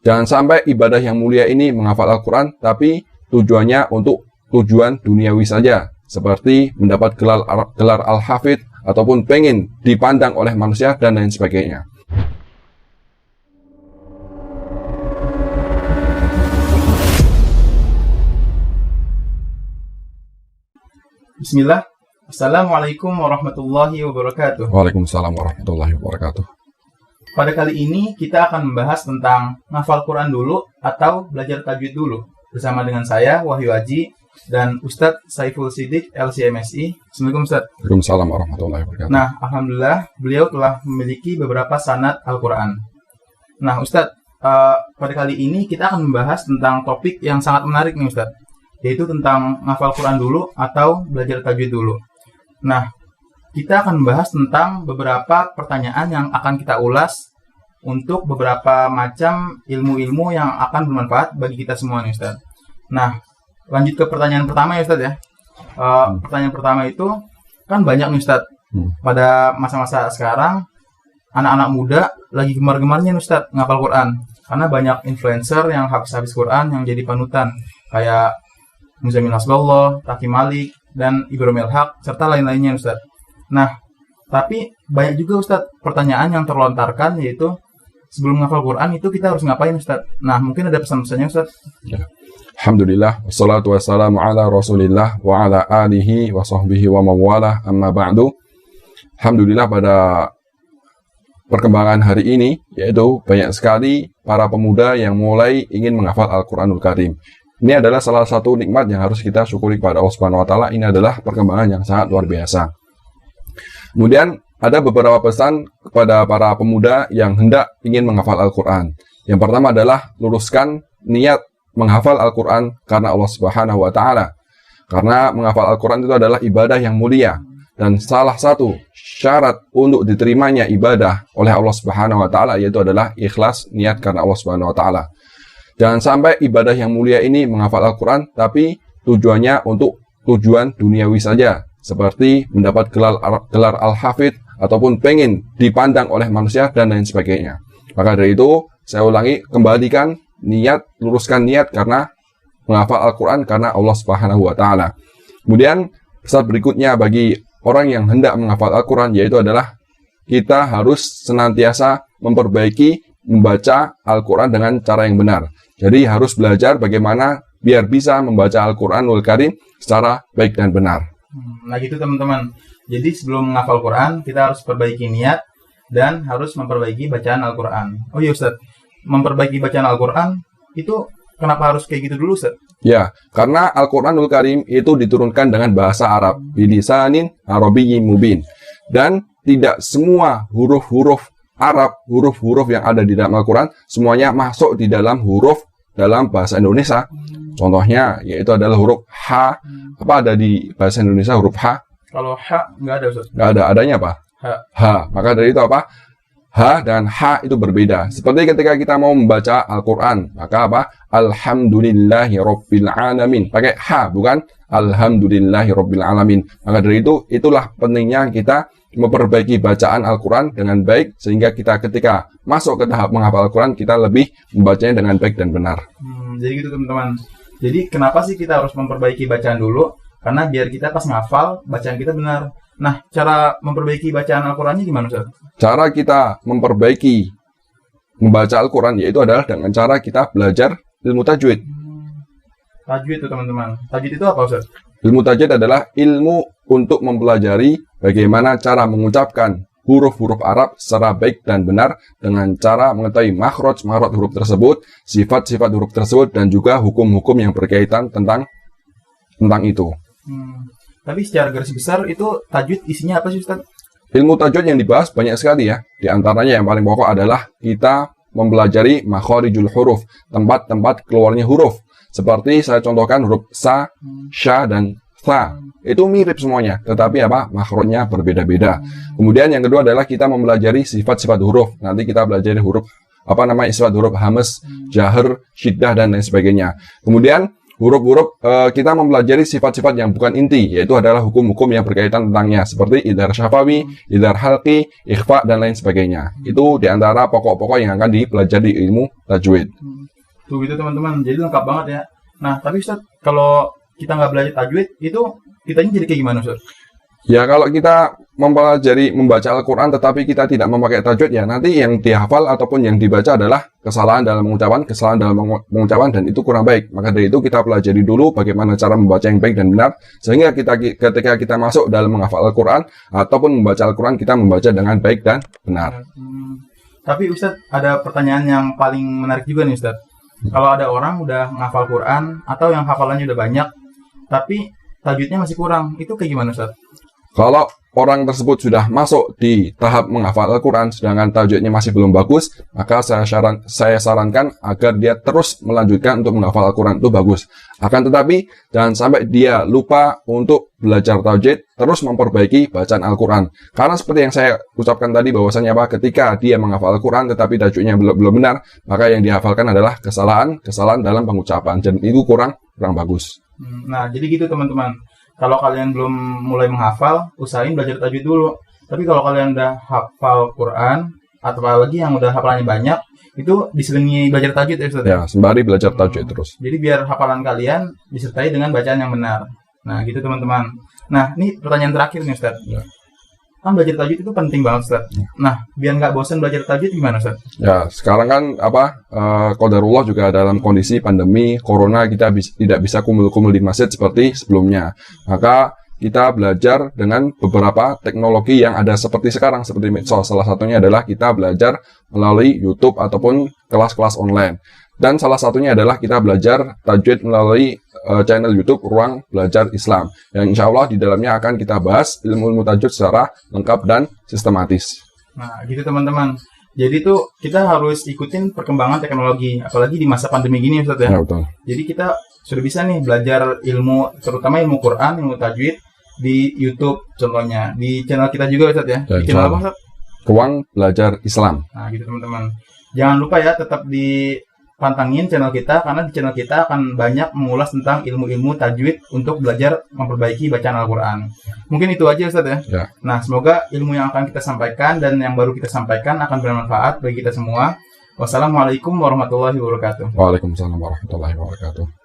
Jangan sampai ibadah yang mulia ini menghafal Al-Quran, tapi tujuannya untuk tujuan duniawi saja, seperti mendapat gelar Al-Hafidh, ataupun pengen dipandang oleh manusia, dan lain sebagainya. Bismillah. Assalamualaikum warahmatullahi wabarakatuh. Waalaikumsalam warahmatullahi wabarakatuh. Pada kali ini kita akan membahas tentang ngafal Quran dulu atau belajar tajwid dulu. Bersama dengan saya, Wahyu Haji, dan Ustadz Saiful Siddiq, LCMSI. Assalamualaikum Ustadz. Waalaikumsalam warahmatullahi wabarakatuh. Nah, Alhamdulillah beliau telah memiliki beberapa sanad Al-Quran. Nah Ustadz, pada kali ini kita akan membahas tentang topik yang sangat menarik nih Ustadz, yaitu tentang ngafal Quran dulu atau belajar tajwid dulu. Nah, kita akan membahas tentang beberapa pertanyaan yang akan kita ulas untuk beberapa macam ilmu-ilmu yang akan bermanfaat bagi kita semua nih Ustaz. Nah, lanjut ke pertanyaan pertama ya Ustaz ya. Pertanyaan pertama itu kan banyak nih Ustaz. Pada masa-masa sekarang anak-anak muda lagi gemar-gemarnya nih Ustaz ngafal Quran. Karena banyak influencer yang habis-habis Quran yang jadi panutan, kayak Muzammil Hasbullah, Taki Malik, dan Ibrahim Haq, serta lain-lainnya Ustaz. Nah, tapi banyak juga Ustaz pertanyaan yang terlontarkan, yaitu sebelum menghafal Quran itu kita harus ngapain Ustaz? Nah, mungkin ada pesan-pesannya Ustaz? Ya. Alhamdulillah, wassalatu wassalamu ala rasulillah wa ala alihi wa sahbihi wa mawalah, amma ba'du. Alhamdulillah, pada perkembangan hari ini, yaitu banyak sekali para pemuda yang mulai ingin menghafal Al-Quranul Karim. Ini adalah salah satu nikmat yang harus kita syukuri kepada Allah Subhanahu wa Ta'ala. Ini adalah perkembangan yang sangat luar biasa. Kemudian ada beberapa pesan kepada para pemuda yang hendak ingin menghafal Al-Quran. Yang pertama adalah luruskan niat menghafal Al-Quran karena Allah Subhanahu wa Ta'ala. Karena menghafal Al-Quran itu adalah ibadah yang mulia. Dan salah satu syarat untuk diterimanya ibadah oleh Allah Subhanahu wa Ta'ala yaitu adalah ikhlas niat karena Allah Subhanahu wa Ta'ala. Jangan sampai ibadah yang mulia ini menghafal Al-Quran, tapi tujuannya untuk tujuan duniawi saja, seperti mendapat gelar Al-Hafidh, ataupun pengen dipandang oleh manusia, dan lain sebagainya. Maka dari itu, saya ulangi, kembalikan niat, luruskan niat karena menghafal Al-Quran karena Allah Subhanahu wa Ta'ala. Kemudian, pesan berikutnya bagi orang yang hendak menghafal Al-Quran, yaitu adalah kita harus senantiasa membaca Al-Quran dengan cara yang benar. Jadi harus belajar bagaimana biar bisa membaca Al-Quranul Karim secara baik dan benar. Nah gitu teman-teman. Jadi sebelum menghafal Quran, kita harus perbaiki niat dan harus memperbaiki bacaan Al-Quran. Oh iya Ustaz, memperbaiki bacaan Al-Quran itu kenapa harus kayak gitu dulu Ustaz? Ya, karena Al-Quranul Karim itu diturunkan dengan bahasa Arab, bilisanin arabiyyin mubin. Dan tidak semua huruf-huruf Arab, huruf-huruf yang ada di dalam Al-Quran, semuanya masuk di dalam huruf dalam bahasa Indonesia. Contohnya, yaitu adalah huruf H. Apa ada di bahasa Indonesia huruf H? Kalau H, nggak ada Ustaz. Nggak ada, adanya apa? H. Maka dari itu apa? H dan H itu berbeda. Seperti ketika kita mau membaca Al-Quran, maka apa? Alhamdulillahi Rabbil Alamin. Pakai H, bukan Alhamdulillahi Rabbil Alamin. Maka dari itu, itulah pentingnya kita memperbaiki bacaan Al-Quran dengan baik, sehingga kita ketika masuk ke tahap menghafal Al-Quran, kita lebih membacanya dengan baik dan benar. Jadi gitu teman-teman. Jadi kenapa sih kita harus memperbaiki bacaan dulu? Karena biar kita pas ngafal, bacaan kita benar. Nah, cara memperbaiki bacaan Al-Qurannya gimana Ustaz? Cara kita membaca Al-Quran yaitu adalah dengan cara kita belajar ilmu tajwid. Tajwid itu teman-teman. Tajwid itu apa Ustaz? Ilmu tajwid adalah ilmu untuk mempelajari bagaimana cara mengucapkan huruf-huruf Arab secara baik dan benar dengan cara mengetahui makhraj huruf tersebut, sifat-sifat huruf tersebut, dan juga hukum-hukum yang berkaitan tentang itu. Tapi secara garis besar itu tajwid isinya apa sih Ustaz? Ilmu tajwid yang dibahas banyak sekali ya. Di antaranya yang paling pokok adalah kita mempelajari makharijul huruf, tempat-tempat keluarnya huruf. Seperti saya contohkan huruf sa, sya, dan tha. Itu mirip semuanya, tetapi apa? Makhrajnya berbeda-beda. Kemudian yang kedua adalah kita mempelajari sifat-sifat huruf. Nanti kita pelajari huruf sifat huruf hamas, jahar, syiddah, dan lain sebagainya. Kemudian huruf-huruf kita mempelajari sifat-sifat yang bukan inti, yaitu adalah hukum-hukum yang berkaitan tentangnya, seperti idhar syafawi, idhar halqi, ikhfa, dan lain sebagainya. Itu diantara pokok-pokok yang akan dipelajari di ilmu tajwid. Tuh gitu teman-teman, jadi lengkap banget ya. Nah, tapi Ustaz, kalau kita nggak belajar tajwid, itu kitanya jadi kayak gimana Ustaz? Ya, kalau kita mempelajari membaca Al-Quran tetapi kita tidak memakai tajwid, ya nanti yang dihafal ataupun yang dibaca adalah kesalahan dalam pengucapan, dan itu kurang baik. Maka dari itu kita pelajari dulu bagaimana cara membaca yang baik dan benar, sehingga ketika kita masuk dalam menghafal Al-Quran ataupun membaca Al-Quran, kita membaca dengan baik dan benar. Tapi Ustaz, ada pertanyaan yang paling menarik juga nih Ustaz. Kalau ada orang udah menghafal Quran atau yang hafalannya udah banyak, tapi tajwidnya masih kurang, itu kayak gimana Ustaz? Kalau orang tersebut sudah masuk di tahap menghafal Al-Quran sedangkan tajwidnya masih belum bagus, maka saya sarankan agar dia terus melanjutkan untuk menghafal Al-Quran, itu bagus. Akan tetapi jangan sampai dia lupa untuk belajar tajwid, terus memperbaiki bacaan Al-Quran. Karena seperti yang saya ucapkan tadi bahwasanya ketika dia menghafal Al-Quran tetapi tajwidnya belum benar, maka yang dihafalkan adalah kesalahan dalam pengucapan, dan itu kurang bagus. Nah, jadi gitu teman-teman. Kalau kalian belum mulai menghafal, usahain belajar tajwid dulu. Tapi kalau kalian udah hafal Quran, atau apalagi yang udah hafalannya banyak, itu diselingi belajar tajwid ya Ustaz? Ya, sembari belajar tajwid terus. Jadi biar hafalan kalian disertai dengan bacaan yang benar. Nah, gitu teman-teman. Nah, ini pertanyaan terakhir nih Ustaz. Ya. Kan belajar tajwid itu penting banget Ustaz. Nah, biar nggak bosan belajar tajwid gimana Ustaz? Ya, sekarang kan qadarullah juga dalam kondisi pandemi corona, kita tidak bisa kumpul-kumpul di masjid seperti sebelumnya. Maka kita belajar dengan beberapa teknologi yang ada seperti sekarang, seperti medsos. Salah satunya adalah kita belajar melalui YouTube ataupun kelas-kelas online. Dan salah satunya adalah kita belajar tajwid melalui channel YouTube Ruang Belajar Islam, yang insya Allah di dalamnya akan kita bahas ilmu-ilmu tajwid secara lengkap dan sistematis. Nah, gitu teman-teman. Jadi tuh kita harus ikutin perkembangan teknologi, apalagi di masa pandemi gini Ustaz ya. Ya, betul. Jadi kita sudah bisa nih belajar ilmu, terutama ilmu Quran, ilmu tajwid di YouTube contohnya. Di channel kita juga Ustaz ya. Di channel apa Ustaz? Ruang Belajar Islam. Nah, gitu teman-teman. Jangan lupa ya tetap pantangin channel kita, karena di channel kita akan banyak mengulas tentang ilmu-ilmu tajwid untuk belajar memperbaiki bacaan Al-Quran. Mungkin itu aja Ustaz ya. Ya. Nah, semoga ilmu yang akan kita sampaikan dan yang baru kita sampaikan akan bermanfaat bagi kita semua. Wassalamualaikum warahmatullahi wabarakatuh. Waalaikumsalam warahmatullahi wabarakatuh.